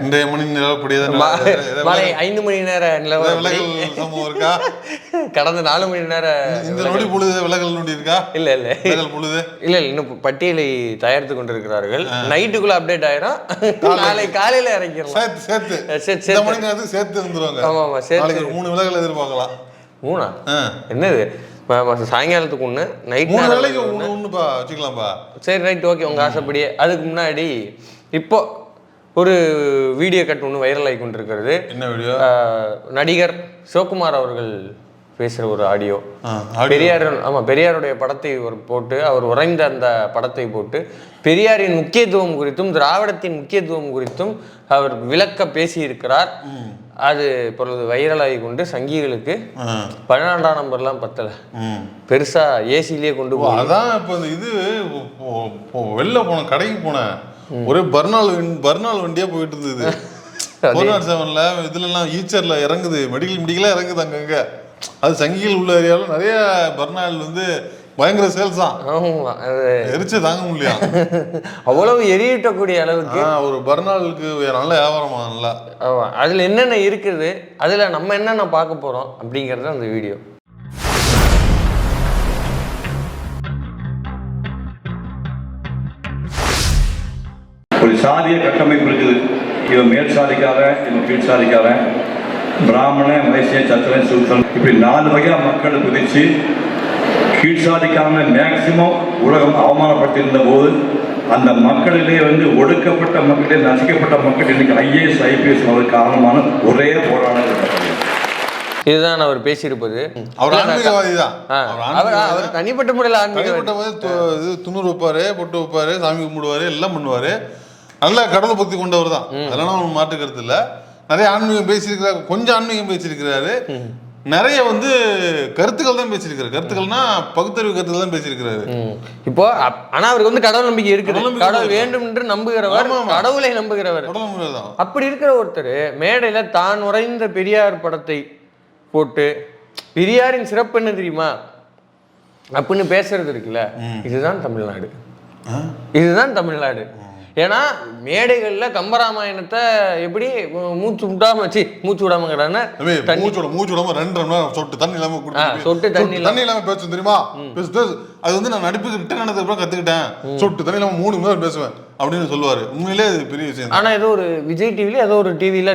இன்றைய மணி நிலவக்கூடியது மாலை 5 மணி நேர விலகல் சம்பவம் இருக்கா? கடந்த 4 மணி நேர இந்த நொடி பொழுது விலகல் நொடி இருக்கா? இல்ல பொழுது இல்ல இன்னும் பட்டியலை தயாரித்து கொண்டிருக்கிறார்கள். நைட்டுக்குள்ள அப்டேட் ஆயிரும். நாளை காலையில இறங்கிடலாம். சேர்த்து வந்துருவாங்க. ஆமா ஆமா சேர்த்து 3 விலகல் எதிர்பார்க்கலாம். 3 என்னது சாயங்காலத்துக்கு ஒன்று நைட் ஒன்றுப்பா வச்சுக்கலாம்ப்பா. சரி ரைட் ஓகே உங்கள் ஆசைப்படியே. அதுக்கு முன்னாடி இப்போ ஒரு வீடியோ கட் ஒன்று வைரல் ஆகி கொண்டிருக்கிறது. என்ன வீடியோ? நடிகர் சிவகுமார் அவர்கள் பேசுகிற ஒரு ஆடியோ. பெரியாருடைய படத்தை போட்டு அவர் உறைந்த அந்த படத்தை போட்டு பெரியாரின் முக்கியத்துவம் குறித்தும் திராவிடத்தின் முக்கியத்துவம் குறித்தும் அவர் விளக்க பேசியிருக்கிறார். அது இப்பொழுது வைரலாகி கொண்டு சங்கிகளுக்கு 12ஆம் நம்பர்லாம் பத்தல, பெருசா ஏசிலேயே கொண்டு போய் அதான் இப்போ இது வெளில போன கடைக்கு போன ஒரே பர்னால் வண்டியா போயிட்டு இருந்தது. 407ல இதுலலாம் ஈச்சர்ல இறங்குது, மெடிக்கலா இறங்குது அங்கங்க. அது சங்கிகள் உள்ள ஏரியாவில் நிறைய பர்னால் பயங்கர சேல்ஸ் தான். எரிச்சு தாங்க முடியல, அவ்வளவு எரியட்டக்கூடிய அளவுக்கு ஒரு பர்னாலுக்கு நல்ல வியாபாரம். நல்லா அதுல என்னென்ன இருக்குது, அதுல நம்ம என்னென்ன பார்க்க போறோம் அப்படிங்கறது அந்த வீடியோ. ஒரு சாதிய கட்டமைப்பு இருக்குது. இவன் மேல் சாதிக்காரன், இவன் கீழ் சாதிக்காரன், பிராமண வைசிய சத்திரன் சூத்திரன், இப்படி 4 வகையா மக்களை பிரிச்சு கீழ் சாதிக்காரனை மேக்சிமம் உலகம் அவமானப்பட்டிருந்த போது அந்த மக்களிலே ஒடுக்கப்பட்ட மக்களே, நசிக்கப்பட்ட மக்கள் இன்னைக்கு IAS IPS காரணமான ஒரே போராட்டம். இதுதான் அவர் பேசியிருப்பது. அவர் ஆன்மீகவாதி தான். அவர் தனிப்பட்ட முறையில் துணூறு வைப்பாரு, பொட்டு வைப்பாரு, சாமி கும்பிடுவாரு, எல்லாம் பண்ணுவாரு. நல்ல கடவுள் பக்தி கொண்டவர் தான், அதெல்லாம் மாற்று கருத்து இல்லை. நிறைய ஆன்மீகம் பேசியிருக்கிறாரு, கொஞ்சம் ஆன்மீகம் பேசியிருக்கிறாரு, நிறைய கருத்துக்கள் தான் பேசியிருக்காரு. கருத்துக்கள்னா பகுத்தறிவு கருத்துக்கள் தான் பேசியிருக்கிறாரு. இப்போ ஆனா அவருக்கு கடவுள் நம்பிக்கை இருக்குது, கடவுள் வேண்டும் என்று நம்புகிறவர், கடவுளை நம்புகிறவர். அப்படி இருக்கிற ஒருத்தர் மேடையில தான் உறைந்த பெரியார் படத்தை போட்டு பெரியாரின் சிறப்பு என்ன தெரியுமா அப்படின்னு பேசுறது இருக்குல்ல, இதுதான் தமிழ்நாடு. இதுதான் தமிழ்நாடு. ஏன்னா மேடைகள்ல கம்பராமாயணத்தை எப்படி மூச்சு விடாம சொட்டு தண்ணி இல்லாம பேசும் தெரியுமா? அது நான் நடிப்புக்கு ரிட்டர்ன் ஆனதுக்கு கத்துக்கிட்டேன். சொட்டு தண்ணி இல்லாம 3 மணி பேசுவேன் அப்படின்னு சொல்லுவாரு. உண்மையிலே அது பெரிய விஷயம். ஆனா ஏதோ ஒரு விஜய் டிவில ஏதோ ஒரு டிவில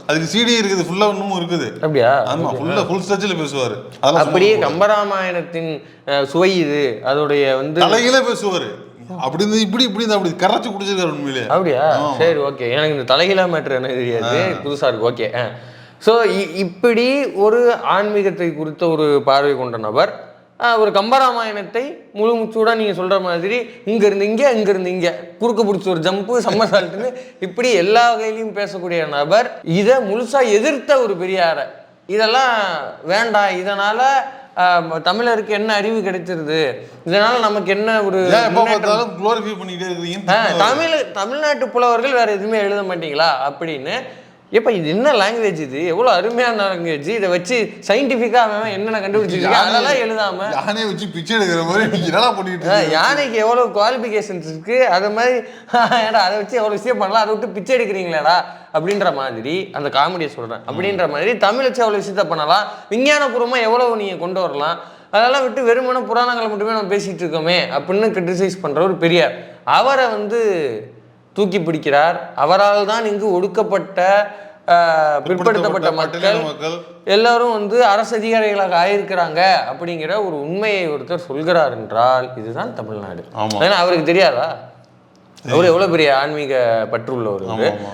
அதுக்கு CD இருக்குது, ஃபுல்லா இன்னமும் இருக்குது. அப்படியா? ஆமா, ஃபுல் ஸ்ட்ரெச்ல பேசுவாரு. அப்படியே கம்பராமாயணத்தின் சுவை இது, அதோடைய தலையில பேசுவாரு. அப்படி அப்படி கரைச்சு குடிச்சிருக்காரு உண்மையிலே. அப்படியா? சரி ஓகே, எனக்கு இந்த தலைகீழா மேட்ரு என்ன தெரியாது, புதுசா இருக்கு. ஓகே. ஸோ இப்படி ஒரு ஆன்மீகத்தை குறித்த ஒரு பார்வை கொண்ட நபர் ஒரு கம்பராமாயணத்தை முழு முச்சூடா நீங்க சொல்ற மாதிரி இங்க இருந்து இங்க குறுக்க பிடிச்ச ஒரு ஜம்பு சம்மசால்ட்டுன்னு இப்படி எல்லா வகையிலையும் பேசக்கூடிய நபர் இதை முழுசா எதிர்த்த ஒரு பெரியார. இதெல்லாம் வேண்டாம், இதனால தமிழருக்கு என்ன அறிவு கிடைச்சிருது, இதனால நமக்கு என்ன ஒரு தமிழ்நாட்டு புலவர்கள் வேற எதுவுமே எழுத மாட்டீங்களா அப்படின்னு. எப்ப இது என்ன லாங்குவேஜ், இது எவ்வளவு அருமையான லாங்குவேஜ், இதை வச்சு சயின்டிபிக்கா என்னென்ன கண்டுபிடிச்சிருக்கீங்க அதெல்லாம் எழுதாம யானையை வச்சு பிச்சை எடுக்கிற மாதிரி யானைக்கு எவ்வளவு குவாலிபிகேஷன்ஸ் இருக்கு, அது மாதிரி ஏடா அதை வச்சு எவ்வளவு விஷயம் பண்ணலாம், அதை விட்டு பிச்சை எடுக்கிறீங்களேடா அப்படின்ற மாதிரி அந்த காமெடியை சொல்றேன். அப்படின்ற மாதிரி தமிழ் வச்சு எவ்வளவு விஷயத்த பண்ணலாம், விஞ்ஞானபூர்வமா எவ்வளவு நீங்க கொண்டு வரலாம், அதெல்லாம் விட்டு வெறுமன புராணங்களை மட்டுமே நம்ம பேசிட்டு இருக்கோமே அப்படின்னு கிரிட்டிசைஸ் பண்ற ஒரு பெரியார். அவரை தூக்கி பிடிக்கிறார். அவரால் தான் இங்கு ஒடுக்கப்பட்ட பிற்படுத்தப்பட்ட மக்கள் எல்லாரும் அரசு அதிகாரிகளாக ஆயிருக்கிறாங்க அப்படிங்கிற ஒரு உண்மையை ஒருத்தர் சொல்கிறார் என்றால் இதுதான் தமிழ்நாடு. ஏன்னா அவருக்கு தெரியாதா அவரு எவ்வளவு பெரிய ஆன்மீக பற்றுள்ளவர்.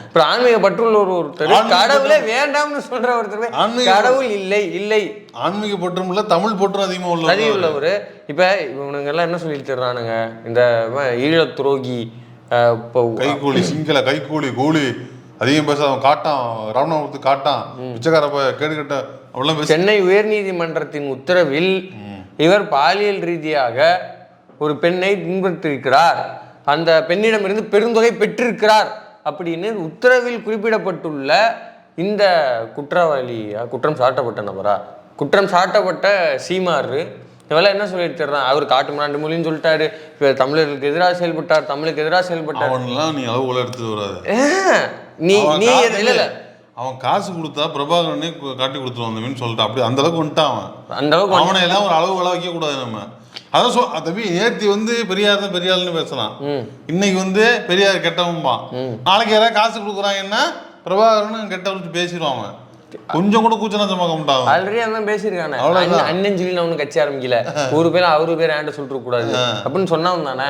அப்புறம் ஆன்மீக பற்றுள்ளவர் ஒருத்தர் கடவுளே வேண்டாம்னு சொல்ற ஒருத்தர் கடவுள் இல்லை ஆன்மீக பற்றும் இல்ல, தமிழ் பற்றும் அதிகமா உள்ளவர். இப்ப இவனுங்க எல்லாம் என்ன சொல்லிட்டு தர்றானுங்க, இந்த ஈழ துரோகி, கைகூலி, சிங்கள கைகூலி கூலி அதிகம் பேச காட்டான், ராமநாதபுரத்து காட்டான், பிச்சைக்கார கேடுகட்ட அவ்வளவு. சென்னை உயர்நீதிமன்றத்தின் உத்தரவில் இவர் பாலியல் ரீதியாக ஒரு பெண்ணை துன்புறுத்தியிருக்கிறார், அந்த பெண்ணிடமிருந்து பெருந்தொகை பெற்றிருக்கிறார் அப்படின்னு உத்தரவில் குறிப்பிடப்பட்டுள்ள இந்த குற்றவாளி, குற்றம் சாட்டப்பட்ட நபரா, குற்றம் சாட்டப்பட்ட சீமாறு இவெல்லாம் என்ன சொல்லிட்டு தர்றான், அவர் காட்டு மிராண்டு மொழின்னு சொல்லிட்டாரு, தமிழர்களுக்கு எதிராக செயல்பட்டார், தமிழுக்கு எதிராக செயல்பட்டார். அவன்லாம் நீ அளவுகளை எடுத்துட்டு வராது. நீ இல்ல அவன் காசு கொடுத்தா பிரபாகரனே காட்டி கொடுத்துருவான் சொல்லிட்டு அப்படி அந்த அளவுக்கு வந்துட்டான் அவன். அந்த அளவுக்கு அவனை எல்லாம் ஒரு அளவுகளா வைக்க கூடாது. நம்ம அதான் தம்பி நேத்தி பெரியார் தான் பெரியாள்னு பேசலாம், இன்னைக்கு பெரியார் கெட்டவன்பான், நாளைக்கு யாராவது காசு கொடுக்குறாங்கன்னா பிரபாகரன் கெட்டவன் பேசிடுவான். அவன் கொஞ்சம் கூட கூச்சநாச்சமாக மாட்டான். ஆல்ரெடி அதான் பேசியிருக்கானே, அண்ணன் சொல்லி நான் ஒன்றும் கட்சி ஆரம்பிக்கல, ஒரு பேர் அவரு பேர் ஏன்ட்ட சொல்லிட்டு கூடாது அப்படின்னு சொன்னவன் தானே.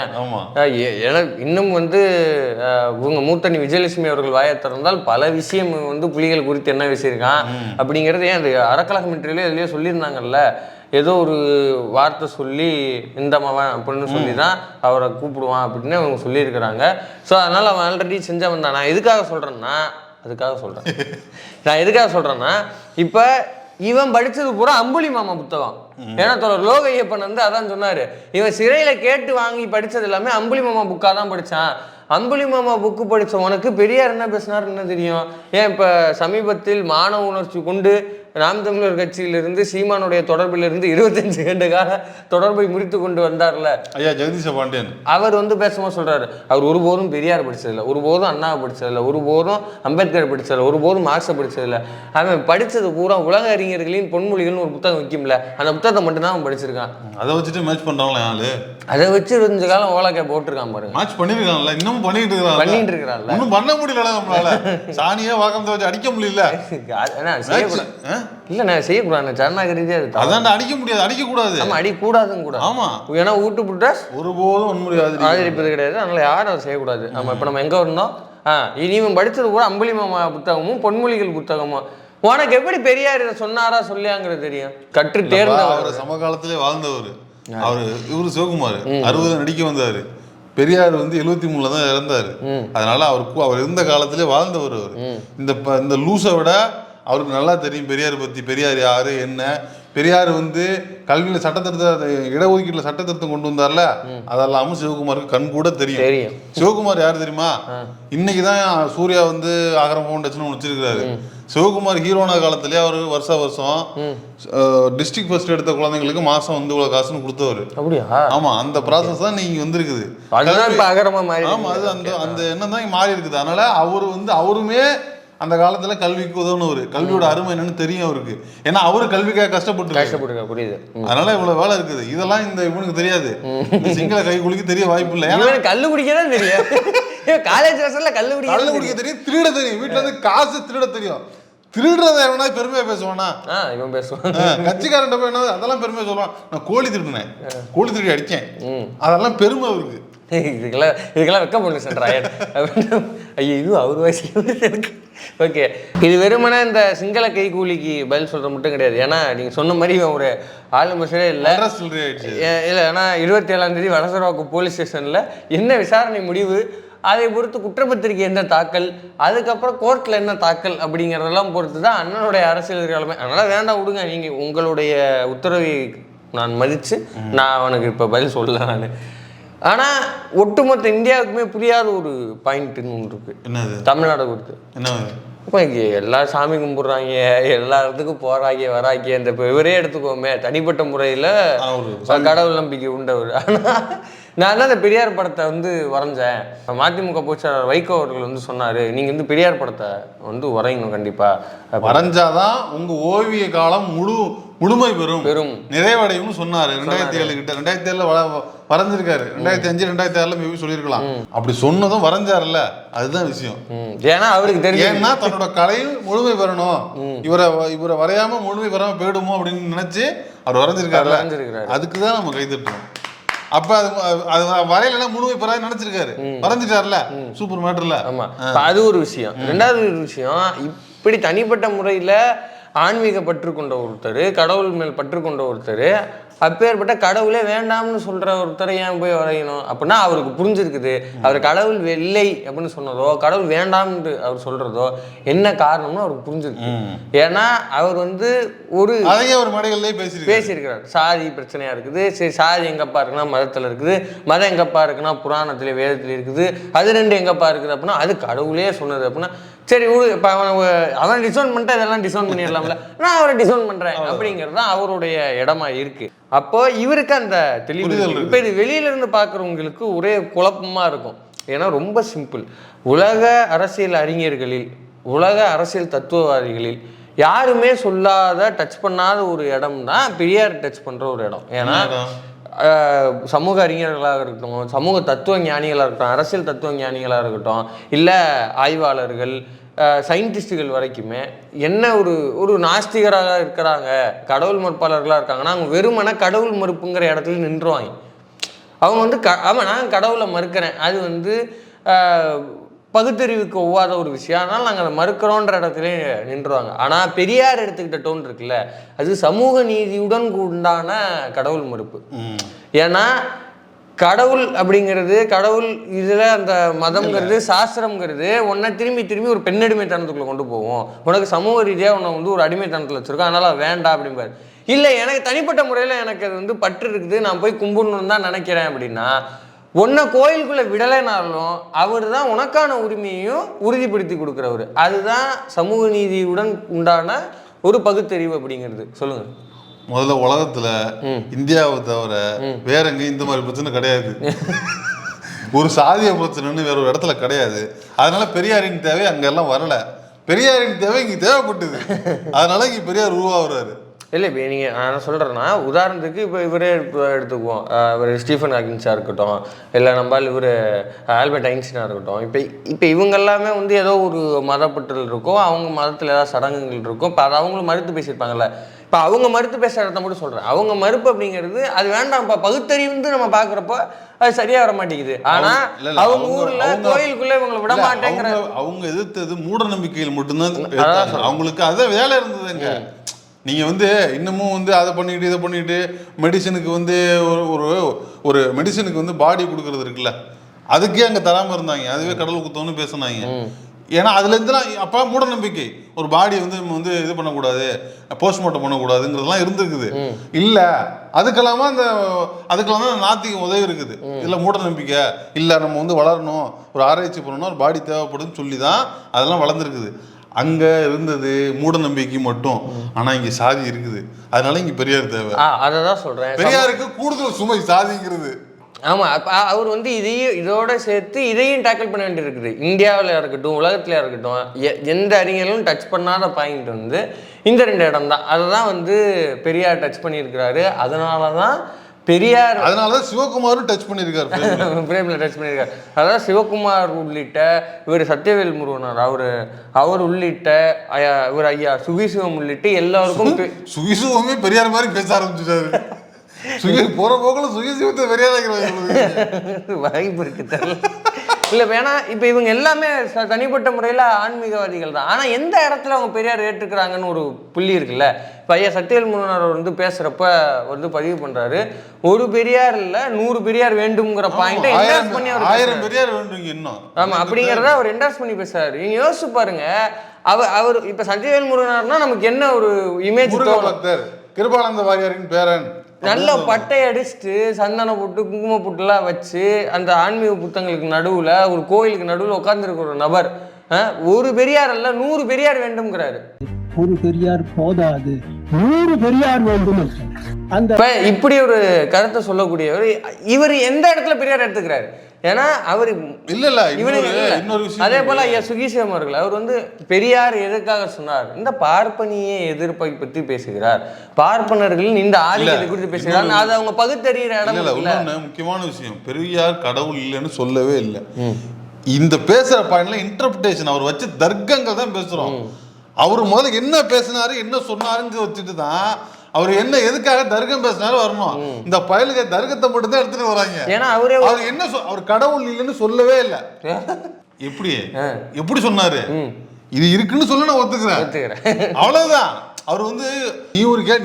இன்னும் இவங்க மூத்தணி விஜயலட்சுமி அவர்கள் வாயை திறந்தால் பல விஷயம் புலிகள் குறித்து என்ன பேசியிருக்கான் அப்படிங்கிறது ஏன் அது அறக்கலகம் இன்டர்வியூல இதுலயே சொல்லியிருந்தாங்கல்ல, ஏதோ ஒரு வார்த்தை சொல்லி இந்த மவன் அப்படின்னு சொல்லி தான் அவரை கூப்பிடுவான் அப்படின்னு அவங்க சொல்லியிருக்கிறாங்க. ஸோ அதனால அவன் ஆல்ரெடி செஞ்சவன் தான். நான் எதுக்காக சொல்றேன்னா இப்போ இவன் படிச்சது பூரா அம்புலி மாமா புத்தகம். ஏன்னா தொடர் லோக ஐயப்பன் அதான் சொன்னாரு, இவன் சிறையில கேட்டு வாங்கி படிச்சது எல்லாமே அம்புலி மாமா புக்கா தான் படிச்சான். அம்புலி மாமா புக்கு படிச்சவனுக்கு பெரியார் என்ன பேசினார் என்ன தெரியும்? ஏன் இப்ப சமீபத்தில் மானவ உணர்ச்சி கொண்டு நாம் தமிழர் கட்சியிலிருந்து சீமானுடைய தொடர்பிலிருந்து 25 ஆண்டு கால தொடர்பை முறித்து கொண்டு வந்தார்ல ஐயா ஜெகதீஷ பாண்டியன், அவர் பேசும்போது சொல்றாரு, அவர் ஒருபோதும் பெரியார் படிச்சதில்லை, ஒருபோதும் அண்ணாவை படிச்சதில்லை, ஒருபோதும் அம்பேத்கர் படிச்சதில்லை, ஒருபோதும் மார்க்ஸை படிச்சதில்லை. அவன் படிச்சது பூரா உலக அறிஞர்களின் பொன்மொழிகள்னு ஒரு புத்தகம் வைக்கும்ல, அந்த புத்தகத்தை மட்டும்தான் அவன் படிச்சிருக்கான். அதை வச்சுட்டு மேட்ச் பண்றாங்களே ஆளு, அதை வச்சு 25 காலம் ஓலக்கே போட்டிருக்கான் பாருங்க. மேட்ச் பண்ணிருக்கான்ல, இன்னமும் பண்ணிட்டு இருக்கிறான்ல, ஒன்னும் பண்ண முடியல நம்மளால. சாணியா வாக்கத்தை வச்சு அடிக்க முடியல. இல்ல நான் செய்யக்கூடாது, ஜனநாயக ரீதியா அதான் அடிக்க முடியாது, அடிக்க கூடாது. ஆமா அடிக்க கூடாதுன்னு கூட. ஆமா ஏன்னா ஊட்டு புட்டா ஒருபோதும் வன்முறை ஆதரிப்பது கிடையாது, அதனால யாரும் அதை செய்யக்கூடாது. நம்ம இப்ப நம்ம எங்க இருந்தோம், இனிவன் படிச்சது கூட அம்புலி மாமா புத்தகமும் பொன்மொழிகள் புத்தகமும். உனக்கு எப்படி பெரியார் இதை சொன்னாரா சொல்லியாங்கிறது தெரியும்? கற்று தேர்ந்தவர், சமகாலத்திலே வாழ்ந்தவர் அவரு. இவரு சிவகுமார் 60 நடிக்க வந்தாரு. பெரியார் 73 தான் இறந்தாரு. அதனால அவர் இருந்த காலத்திலே வாழ்ந்தவர். அவர் இந்த லூஸை விட அவருக்கு நல்லா தெரியும் பெரியார் பத்தி, பெரியார் யாரு என்ன. பெரியார் கல்வியில சட்டத்திருத்த இடஒதுக்கீட்டுல சட்டத்திருத்தம் கொண்டு வந்தார்ல, அதெல்லாமும் சிவகுமாருக்கு கண் கூட தெரியும். சிவகுமார் யாரு தெரியுமா? இன்னைக்குதான் சூர்யா ஆகரம் ஃபவுண்டேஷன் வச்சிருக்கிறாரு. சிவகுமார் ஹீரோனா காலத்திலே அவர் வருஷம் டிஸ்ட்ரிக்ட் ஃபர்ஸ்ட் எடுத்த குழந்தைங்களுக்கு மாசம் இவ்வளவு காசுன்னு கொடுத்தவர். அப்படியா? ஆமா, அந்த ப்ராசஸ் தான் நீங்க வந்திருக்குது. ஆமா, அது அந்த எண்ணம் தான் மாறி இருக்குது. அதனால அவருமே அந்த காலத்துல கல்விக்கு உதவுனவர், கல்வியோட அருமை என்னன்னு தெரியும் அவருக்கு. ஏன்னா அவரு கல்விக்காக கஷ்டப்பட்டு புரியுது. அதனால இவ்வளவு வேலை இருக்குது. இதெல்லாம் இவனுக்கு தெரியாது. சிங்கள கை குளிக்க தெரிய வாய்ப்பு இல்லை. ஏன்னா கல்லு குடிக்கதான் தெரியும், காலேஜ் கல்லு குடிக்க தெரியும், திருட தெரியும், வீட்டுல காசு திருட தெரியும். திருடுறத எவனா பெருமையா பேசுவானா? இவன் பேசுவான். கட்சிக்காரன் போய் என்ன அதெல்லாம் பெருமையா சொல்லுவான், நான் கோழி திருடினேன், கோழி திருடி அடிச்சேன், அதெல்லாம் பெருமை அவருக்கு. இதுக்கெல்லாம் வெக்க பண்ணு சென்றாயன் அப்படின்னு. ஐயோ இது அவர் வயசுல இருக்கு. ஓகே, இது வெறுமனே இந்த சிங்கள கைகூலிக்கு பதில் சொல்ற மட்டும் கிடையாது. ஏன்னா நீங்க சொன்ன மாதிரி இவன் ஒரு ஆளுமசரே இல்லை. ஏன்னா 27ஆம் தேதி வடசரவாக்கு போலீஸ் ஸ்டேஷன்ல என்ன விசாரணை முடிவு, அதை பொறுத்து குற்றப்பத்திரிகை என்ன தாக்கல், அதுக்கப்புறம் கோர்ட்டில் என்ன தாக்கல் அப்படிங்கிறதெல்லாம் பொறுத்து தான் அண்ணனுடைய அரசியல் எதிர்காலமே. அதனால் வேண்டாம் விடுங்க, நீங்கள் உங்களுடைய உத்தரவை நான் மதித்து நான் அவனுக்கு இப்போ பதில் சொல்லலை நான். ஆனால் ஒட்டுமொத்த இந்தியாவுக்குமே புரியாத ஒரு பாயிண்ட்டுன்னு ஒன்று இருக்குது. என்னது? தமிழ்நாடு பொறுத்து என்ன இப்போ எல்லா சாமி கும்பிட்றாங்க, எல்லா இடத்துக்கும் போகிறாங்க வராங்க. இந்த இப்போ இவரே எடுத்துக்கோமே, தனிப்பட்ட முறையில் கடவுள் நம்பிக்கை உண்டவர். ஆனால் நான் தான் இந்த பெரியார் படத்தை வரைஞ்சேன். மதிமுக பொதுச்செயலாளர் வைகோ அவர்கள் சொன்னார், நீங்கள் பெரியார் படத்தை வரையணும் கண்டிப்பாக, வரைஞ்சாதான் உங்கள் ஓவிய காலம் முழுமை பெறும் நிறைவடையும்னு சொன்னார். 2007 கிட்ட 2007 வரைஞ்சிருக்காரு. 2005 2006 மேபி சொல்லியிருக்கலாம். அப்படி சொன்னதும் வரைஞ்சாருல்ல, அதுதான் விஷயம். ஏன்னா அவருக்கு தெரியும், ஏன்னா தன்னோட கலையும் முழுமை பெறணும், இவரை வரையாம முழுமை பெறாம போயிடுமோ அப்படின்னு நினைச்சு அவர் வரைஞ்சிருக்காரு. அதுக்குதான் நம்ம கைதட்டுறோம். அப்ப அது வரையில முழுமை பெறாது நினைச்சிருக்காரு, வரைஞ்சிட்டாருல, சூப்பர் மேட்டர்ல. ஆமா, அது ஒரு விஷயம். ரெண்டாவது ஒரு விஷயம், இப்படி தனிப்பட்ட முறையில ஆன்மீக பற்று கொண்ட ஒருத்தர், கடவுள் மேல் பற்று கொண்ட ஒருத்தர், அப்பேற்பட்ட கடவுளே வேண்டாம்னு சொல்ற ஒருத்தரை ஏன் போய் வரையணும் அப்படின்னா அவருக்கு புரிஞ்சிருக்குது. அவர் கடவுள் இல்லை அப்படின்னு சொன்னதோ, கடவுள் வேண்டாம்னு அவர் சொல்றதோ என்ன காரணம்னு அவருக்கு புரிஞ்சிருக்கு. ஏன்னா அவர் ஒரு மேடைகள்லயே பேசியிருக்கிறார், சாதி பிரச்சனையா இருக்குது, சரி சாதி எங்கப்பா இருக்குன்னா மதத்துல இருக்குது, மதம் எங்கப்பா இருக்குன்னா புராணத்துல வேதத்துல இருக்குது, அது ரெண்டு எங்கப்பா இருக்குது அப்படின்னா அது கடவுளே சொன்னது அப்படின்னா சரி இப்போ அவன் டிசைன் பண்ணிட்டு இதெல்லாம் டிசைன் பண்ணிடலாம்ல, நான் அவரை டிசைன் பண்றேன் அப்படிங்கிறது தான் அவருடைய இடமா இருக்கு. அப்போ இவருக்கு அந்த தெளிவு புரிதல் இருக்கு. இப்போ இது வெளியில இருந்து பார்க்குறவங்களுக்கு ஒரே குழப்பமா இருக்கும். ஏன்னா ரொம்ப சிம்பிள். உலக அரசியல் அறிஞர்களில், உலக அரசியல் தத்துவவாதிகளில் யாருமே சொல்லாத, டச் பண்ணாத ஒரு இடம் தான் பெரியார் டச் பண்ற ஒரு இடம். ஏன்னா சமூக அறிஞர்களாக இருக்கட்டும், சமூக தத்துவ ஞானிகளாக இருக்கட்டும், அரசியல் தத்துவ ஞானிகளாக இருக்கட்டும், இல்லை ஆய்வாளர்கள், சயின்டிஸ்டுகள் வரைக்குமே என்ன ஒரு நாஸ்திகராக இருக்கிறாங்க, கடவுள் மறுப்பாளர்களாக இருக்காங்கன்னா அவங்க வெறுமன கடவுள் மறுப்புங்கிற இடத்துல நின்றுவாங்க. அவங்க வந்து ஆமாம் நான் கடவுளை மறுக்கிறேன், அது வந்து பகுத்தறிவுக்கு ஒவ்வாத ஒரு விஷயம், அதனால் நாங்கள் அதை மறுக்கிறோன்ற இடத்துல நின்றுவாங்க. ஆனால் பெரியார் எடுத்துக்கிட்ட டோன் இருக்குல்ல, அது சமூக நீதியுடன் உண்டான கடவுள் மறுப்பு. ஏன்னா கடவுள் அப்படிங்கிறது, கடவுள் இதில் அந்த மதம்ங்கிறது, சாஸ்திரம்ங்கிறது உன்னை திரும்பி திரும்பி ஒரு பெண்ணடிமைத்தனத்துக்குள்ளே கொண்டு போவோம். உனக்கு சமூக ரீதியாக உன்னை வந்து ஒரு அடிமைத்தனத்தில் வச்சுருக்கோம், அதனால் வேண்டாம் அப்படிம்பாரு. இல்லை எனக்கு தனிப்பட்ட முறையில் எனக்கு அது வந்து பற்று இருக்குது, நான் போய் கும்பிடணுன்னு தான் நினைக்கிறேன் அப்படின்னா, உன்னை கோயிலுக்குள்ளே விடலைனாலும் அவர் தான் உனக்கான உரிமையையும் உறுதிப்படுத்தி கொடுக்குறவர். அதுதான் சமூக நீதியுடன் உண்டான ஒரு பகுத்தறிவு அப்படிங்கிறது. சொல்லுங்க. முதல்ல உலகத்துல இந்தியாவை தவிர வேற எங்கேயும் இந்த மாதிரி பிரச்சனை கிடையாது. ஒரு சாதிய பிரச்சனைன்னு வேற ஒரு இடத்துல கிடையாது. அதனால பெரியாரின் தேவை அங்கெல்லாம் வரல. பெரியாரின் தேவை இங்க தேவைப்பட்டது. அதனால இங்க பெரியார் உருவாகிறாரு. இல்லை இப்போ நீங்கள் நான் சொல்கிறேன்னா, உதாரணத்துக்கு இப்போ இவரே எடுத்துக்குவோம், இவர் ஸ்டீஃபன் ஹாக்கின்ஸாக இருக்கட்டும், இல்லை நம்மளால் இவர் ஆல்பர்ட் ஐன்ஸ்டீனாக இருக்கட்டும். இப்போ இவங்க எல்லாமே வந்து ஏதோ ஒரு மதப்பற்றல் இருக்கும், அவங்க மதத்தில் ஏதாவது சடங்குகள் இருக்கும். இப்போ அது அவங்களும் மறுத்து பேசியிருப்பாங்கல்ல. இப்போ அவங்க மறுத்து பேசுகிற இடத்த மட்டும் சொல்கிறேன். அவங்க மறுப்பு அப்படிங்கிறது அது வேண்டாம்ப்பா, பகுத்தறிவுன்னு நம்ம பார்க்குறப்போ அது சரியாக வர மாட்டேங்குது. ஆனால் அவங்க ஊரில் கோயிலுக்குள்ளே இவங்களை விட மாட்டேங்கிற, அவங்க எதிர்த்தது மூட நம்பிக்கையில் மட்டும்தான். அவங்களுக்கு அதான் வேலை இருந்ததுங்க. நீங்கள் வந்து இன்னமும் வந்து அதை பண்ணிட்டு இதை பண்ணிட்டு மெடிசனுக்கு வந்து ஒரு ஒரு மெடிசனுக்கு வந்து பாடி கொடுக்கறது இருக்குல்ல, அதுக்கே அங்கே தராமல் இருந்தாங்க. அதுவே கடவுள் குத்தம்னு பேசினாங்க. ஏன்னா அதுலேருந்துலாம் அப்போ மூட நம்பிக்கை, ஒரு பாடி வந்து நம்ம வந்து இது பண்ணக்கூடாது, போஸ்ட்மார்ட்டம் பண்ணக்கூடாதுங்கிறதுலாம் இருந்திருக்குது. இல்லை அதுக்கெல்லாமா அதுக்கெல்லாம் தான் நாத்திகம் உதவி இருக்குது. இல்லை மூட நம்பிக்கை இல்லை, நம்ம வந்து வளரணும், ஒரு ஆராய்ச்சி பண்ணணும், ஒரு பாடி தேவைப்படுதுன்னு சொல்லி தான் அதெல்லாம் வளர்ந்துருக்குது. அங்க இருந்தது மூட நம்பிக்கை மட்டும். ஆனா இங்க சாதி இருக்குது, அதனால இங்க பெரியார் தேவை. அதை தான் சொல்றேன். பெரியாருக்கு கூடுதல் சுமை சாதிங்கிறது. ஆமா, அவர் வந்து இதோட சேர்த்து இதையும் டேக்கிள் பண்ண வேண்டி இருக்குது. இந்தியாவில் இருக்கட்டும், உலகத்துல இருக்கட்டும், எந்த அறிஞர்களும் டச் பண்ணாத பாயிண்ட் வந்து இந்த 2 இடம் தான். அதை தான் வந்து பெரியார் டச் பண்ணியிருக்கிறாரு. அதனாலதான் பெரியார், அதனாலதான் சிவகுமாரும் டச் பண்ணியிருக்காரு, பிரேம்ல டச் பண்ணியிருக்காரு. அதாவது சிவகுமார் உள்ளிட்ட இவர் சத்யவேல் முருகனார், அவர் உள்ளிட்ட இவர் ஐயா சுகிசிவம் உள்ளிட்ட எல்லாருக்கும் சுகிசிவமே பெரியார் மாதிரி பேச ஆரம்பிச்சிட்டாரு. போற போக்குல சுகிசிவத்தை பெரியார் வாய்ப்பு இருக்கு தெரியல. இல்லை வேணா இப்போ இவங்க எல்லாமே தனிப்பட்ட முறையில் ஆன்மீகவாதிகள் தான். ஆனால் எந்த இடத்துல அவங்க பெரியார் ஏற்றுக்கிறாங்கன்னு ஒரு புள்ளி இருக்குல்ல. இப்போ ஐயா சத்யவேல் முருகனார் வந்து பேசுகிறப்ப வந்து பதிவு பண்ணுறாரு, ஒரு பெரியார் இல்லை 100 பெரியார் வேண்டும்ங்கிற பாயிண்ட்டை என்டார்ஸ் பண்ணி அவர் 1000 பெரியார் வேண்டும் இன்னும். ஆமாம், அப்படிங்கிறத அவர் என்டார்ஸ் பண்ணி பேசுறாரு. நீங்கள் யோசிச்சு பாருங்க, அவர் இப்போ சத்யவேல் முருகனார்னா நமக்கு என்ன ஒரு இமேஜ் தோணும்? கிருபானந்த வாரியாரின் பேரன், நல்ல பட்டை அடிச்சுட்டு சந்தன போட்டு குங்கும போட்டுலாம் வச்சு அந்த ஆன்மீக புத்தகங்களுக்கு நடுவில் ஒரு கோயிலுக்கு நடுவில் உட்கார்ந்துருக்க ஒரு நபர் ஒரு பெரியார் அல்ல 100 பெரியார் வேண்டும்ங்கிறாரு. ஒரு பெரியார் போதாது, 100 பெரியார் வேண்டும். அந்த இப்படி ஒரு கருத்தை சொல்லக்கூடியவர் இவர் எந்த இடத்துல பெரியார் எடுத்துக்கிறாரு? ஏன்னா அவர் இன்னொரு விஷயம், அதே போல ஐயா சுகிசிவம் அவர்கள் அவர் வந்து பெரியார் எதற்காக சொன்னார், இந்த பார்ப்பனிய எதிர்ப்பை பற்றி பேசுகிறார், பார்ப்பனர்களின் இந்த ஆதிக்கத்தை குறித்து பேசுகிறார். அது அவங்க பகுத்தறிகிற இடம் இல்ல. முக்கியமான விஷயம், பெரியார் கடவுள் இல்லைன்னு சொல்லவே இல்லை. இந்த பேசுற பாயிண்ட்ல இன்டர்பிரேஷன் அவர் வச்சு தர்க்கங்கள் தான் பேசுறோம். அவர் முதல்ல என்ன பேசினாரு என்ன சொன்னாருன்னு வச்சுட்டு தான் அவர் என்ன எதுக்காக தர்க்கம் பேசினாலும் வரணும். இந்த பயலுக்கு தர்க்கத்தை மட்டும் தான் எடுத்துட்டு வராங்க. ஏன்னா அவர் என்ன அவர் கடவுள் இல்லைன்னு சொல்லவே இல்லை. எப்படி சொன்னாரு? இது இருக்குன்னு சொல்ல நான் ஒத்துக்கிறேன், அவ்வளவுதான். அவர் வந்து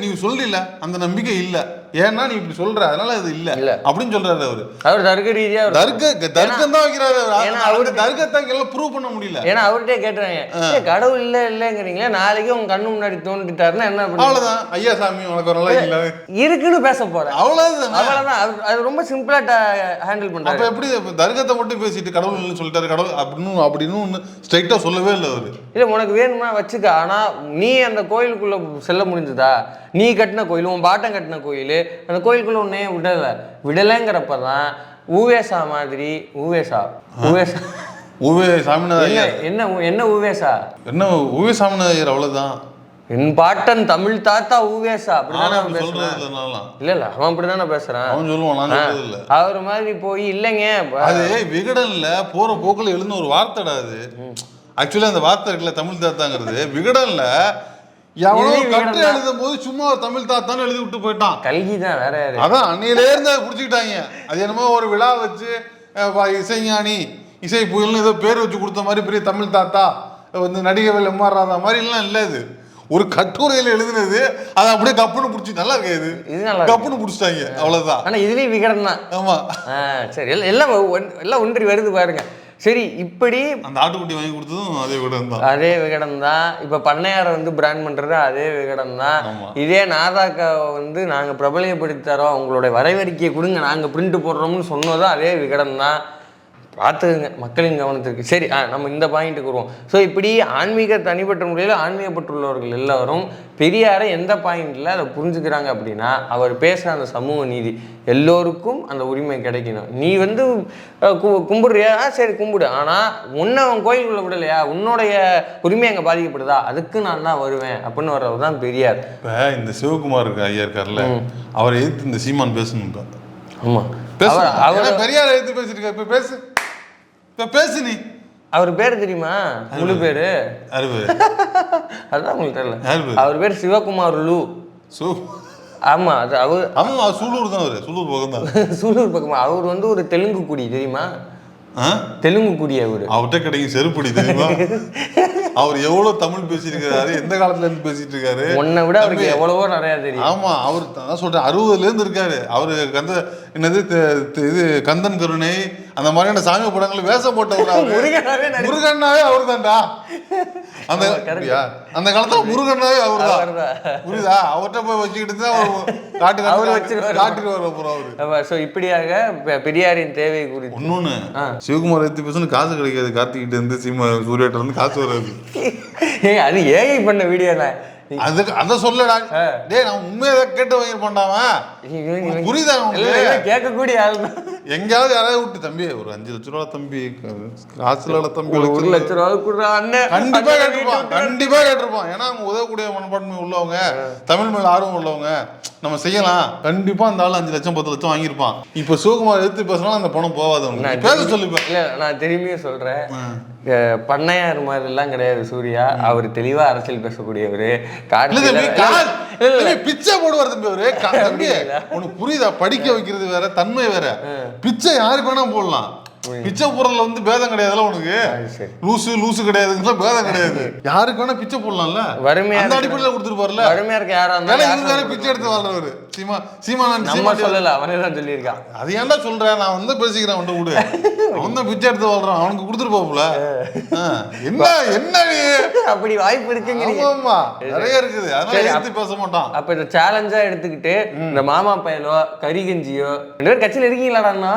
நீ சொல்லல அந்த நம்பிக்கை இல்ல, ஏன்னா நீ இப்படி சொல்ற அதனால அது இல்ல அப்படின்னு சொல்றாரு. அவர் தர்க்க ரீதியா தர்க்கம் தான் வைக்கிறாரு. அவரு தர்க்கத்தை எல்லாம் ப்ரூவ் பண்ண முடியல. ஏன்னா அவர்கிட்ட கேட்டுறாங்க, கடவுள் இல்லைங்கிறீங்களா, நாளைக்கு உங்க கண்ணு முன்னாடி தோண்டிட்டாருன்னா என்ன பண்ண? அவ்வளவுதான், ஐயா சாமி உனக்கு ஒரு நல்லா இல்ல இருக்குன்னு பேச போறேன், அவ்வளவுதான். அது ரொம்ப சிம்பிளா ஹேண்டில் பண்றாரு. அப்ப எப்படி தர்க்கத்தை மட்டும் பேசிட்டு கடவுள் இல்லைன்னு சொல்லிட்டாரு, கடவுள் அப்படின்னு ஸ்ட்ரைட்டா சொல்லவே இல்லை அவரு. இல்ல உனக்கு வேணுமா வச்சுக்க, ஆனா நீ அந்த கோயிலுக்குள்ள செல்ல முடிஞ்சதா? நீ கட்டின கோயில், உன் பாட்டன் கட்டின கோயில், அந்த கோயிலுக்குள்ள ஒன்னே விடலைங்கிறப்பதான் ஊவேசா மாதிரி ஊவேசா ஊவே சாமிநாதன் என்ன ஊவேசா என்ன ஊவே சாமிநாதன் அவ்வளவுதான். என் பாட்டன் தமிழ் தாத்தா ஊவேசா அப்படிதானே அவன் பேசுறான். இல்ல அவன் அப்படிதானே பேசுறான். அவன் சொல்லுவான், நான் சொல்றது இல்ல. அவர் மாதிரி போய் இல்லைங்க அது விகடன்ல போற போக்குல எழுந்த ஒரு வார்த்தைடா அது. ஆக்சுவலி அந்த வார்த்தை இருக்குல்ல தமிழ் தாத்தாங்கிறது விகடன்ல எவ்வளவு கட்டு எழுதும் போது சும்மா ஒரு தமிழ் தாத்தான்னு எழுதி விட்டு போயிட்டான். கல்கிதான் வேற யாரு. அதான் அன்னையில இருந்து அதை புடிச்சுக்கிட்டாங்க. அது என்னமோ ஒரு விழா வச்சு இசைஞானி இசை புயல்னு ஏதோ பேர் வச்சு கொடுத்த மாதிரி பெரிய தமிழ் தாத்தா வந்து நடிகர்கள் எம்ஆர் ராதா மாதிரி எல்லாம் இல்லை. இது ஒரு கட்டுரையில எழுதுனது அதை அப்படியே கப்புன்னு புடிச்சு நல்லா இருக்காது. கப்புன்னு புடிச்சிட்டாங்க அவ்வளவுதான். ஆனா இதுலயும் விகடன் தான். ஆமா சரி எல்லாம் ஒன்றி வருது பாருங்க. சரி இப்படி அந்த ஆட்டுக்குட்டி வாங்கி கொடுத்ததும் அதே விகடன் தான். இப்ப பண்ணையாரை வந்து பிராண்ட் பண்றது அதே விகடன் தான். இதே நாதாக்காவை வந்து நாங்க பிரபலியப்படுத்தி தரோம், உங்களுடைய வரைவறிக்கையை கொடுங்க, நாங்க பிரிண்ட் போடுறோம்னு சொன்னதும் அதே விகடன் தான். பார்த்துக்குங்க மக்களின் கவனத்திற்கு. சரி நம்ம இந்த பாயிண்ட்டுக்கு வருவோம். ஸோ இப்படி ஆன்மீக தனிப்பட்ட முறையில் ஆன்மீகப்பட்டுள்ளவர்கள் எல்லாரும் பெரியாரை எந்த பாயிண்டில் அதை புரிஞ்சுக்கிறாங்க அப்படின்னா, அவர் பேசுகிற அந்த சமூக நீதி, எல்லோருக்கும் அந்த உரிமை கிடைக்கணும். நீ வந்து கும்பிடுறியா, சரி கும்பிடு, ஆனால் உன்னை அவன் கோயிலுக்குள்ள விடலையா, உன்னுடைய உரிமை அங்கே பாதிக்கப்படுதா, அதுக்கு நான் தான் வருவேன் அப்படின்னு வர்றது தான் பெரியார். இப்போ இந்த சிவகுமார் ஐயா இருக்கார்ல, அவரை எதிர்த்து இந்த சீமான் பேசணும். இப்போ ஆமாம் பெரியார் எடுத்து பேசிட்டு இப்ப பேசு, இப்ப பேசு. நீ அவர் பேரு தெரியுமா? முழு பேரு அதான் உங்களுக்கு தெரியல. அவர் பேர் சிவகுமார் லூ. ஆமா அது அவர். ஆமா சூலூர் தான். அவரு சூலூர் பக்கம் தான். சூலூர் பக்கமா. அவர் வந்து ஒரு தெலுங்கு குடி தெரியுமா? தெலுங்கு குடி. அவர்கிட்ட கிடைக்கும் செருப்படி தெரியுமா? அவர் எவ்வளவு தமிழ் பேசியிருக்காரு, எந்த காலத்துல இருந்து பேசிட்டு இருக்காரு. உன்னை விட அவருக்கு எவ்வளவோ நிறைய தெரியும். ஆமா அவர் தான் சொல்றேன், 60ல இருந்து இருக்காரு அவரு. என்னது இது கந்தன் கருணை அந்த மாதிரியான சாமி படங்கள் வேஷம் போட்டவர். முருகன்னாவே அவர் தான்டா. அந்த காலத்துல முருகன்னாவே அவர் தான். புரியுதா? அவர்கிட்ட போய் வச்சுக்கிட்டு தான் காட்டுக்கு வர போறோம் அவரு. சோ இப்படியாக பெரியாரின் தேவை குறித்து இன்னொன்னு, சிவகுமார் எடுத்து பேசணும் காசு கிடைக்காது. கார்த்திகிட்ட இருந்து சூர்யாட்ட இருந்து காசு வராது. அது ஏஐ பண்ண வீடியோ தான். அதுக்கு அத சொல்லடா. டேய் நான் உண்மையை கேட்டு வாங்கி பண்ணாம புரியுதா? கேட்கக்கூடிய ஆள் தான். எங்கேயாவது யாராவது விட்டு தம்பி ஒரு 5 லட்ச ரூபா தம்பி காசுல தம்பி 1 லட்ச ரூபா கூட அண்ணன் கண்டிப்பா கேட்டிருப்பான். ஏன்னா அவங்க உதவக்கூடிய மனப்பான்மை உள்ளவங்க, தமிழ் மேல ஆர்வம் உள்ளவங்க, நம்ம செய்யலாம். கண்டிப்பா அந்த ஆள் 5 லட்சம் 10 லட்சம் வாங்கியிருப்பான். இப்ப சிவகுமார் எடுத்து பேசினா அந்த பணம் போவாது. பேச சொல்லிப்பேன். இல்ல நான் திரும்பியும் சொல்றேன், பண்ணையார் மாதிரி எல்லாம் கிடையாது சூர்யா. அவர் தெளிவா அரசியல் பேசக்கூடியவரு. பிச்சை போடுவார் தம்பி அவரு. தம்பி உனக்கு புரியுதா? படிக்க வைக்கிறது வேற, தன்மை வேற. பிச்சை யாருக்கு வேணா போடலாம். பிச்சை போடுறதுல வந்து பேதம் கிடையாதுல. உனக்கு லூசு கிடையாதுங்களா? பேதம் கிடையாது. யாருக்கு வேணா பிச்சை போடலாம்ல. வறுமையா அந்த அடிப்படையில கொடுத்துருப்பாருல. வறுமையா இருக்க யாரா இருந்தாலும் பிச்சை எடுத்து வாழ்றவரு சீமா சொல்லல, அவனே தான் சொல்லியிருக்கான். அது ஏன்டா சொல்றேன்? நான் வந்து பேசிக்கிறேன். அவன் விடு, அவன் தான் பிச்சை எடுத்து வாழ்றான். அவனுக்கு கொடுத்துருப்பாப்புல. என்ன அப்படி வாய்ப்பு இருக்குங்க. நிறைய இருக்குது. அதனால எடுத்து பேச மாட்டான். அப்ப இந்த சேலஞ்சா எடுத்துக்கிட்டு இந்த மாமா பயலோ கரிகஞ்சியோ 2 பேர் கட்சியில இருக்கீங்களாடான்னா?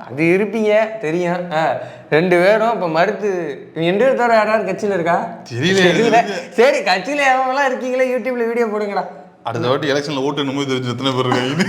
அது இருப்பீங்க தெரியும். 2 பேரும் இப்ப மறுத்து 2 பேர் தவிர யாராவது கட்சியில இருக்கா? தெரியல. சரி கட்சியில எவங்கெல்லாம் இருக்கீங்களா யூடியூப்ல வீடியோ போடுங்கடா. அடுத்த வாட்டி எலெக்ஷன்ல ஓட்டு என்னமோ தெரிஞ்சு எத்தனை பேர் இருக்காங்க.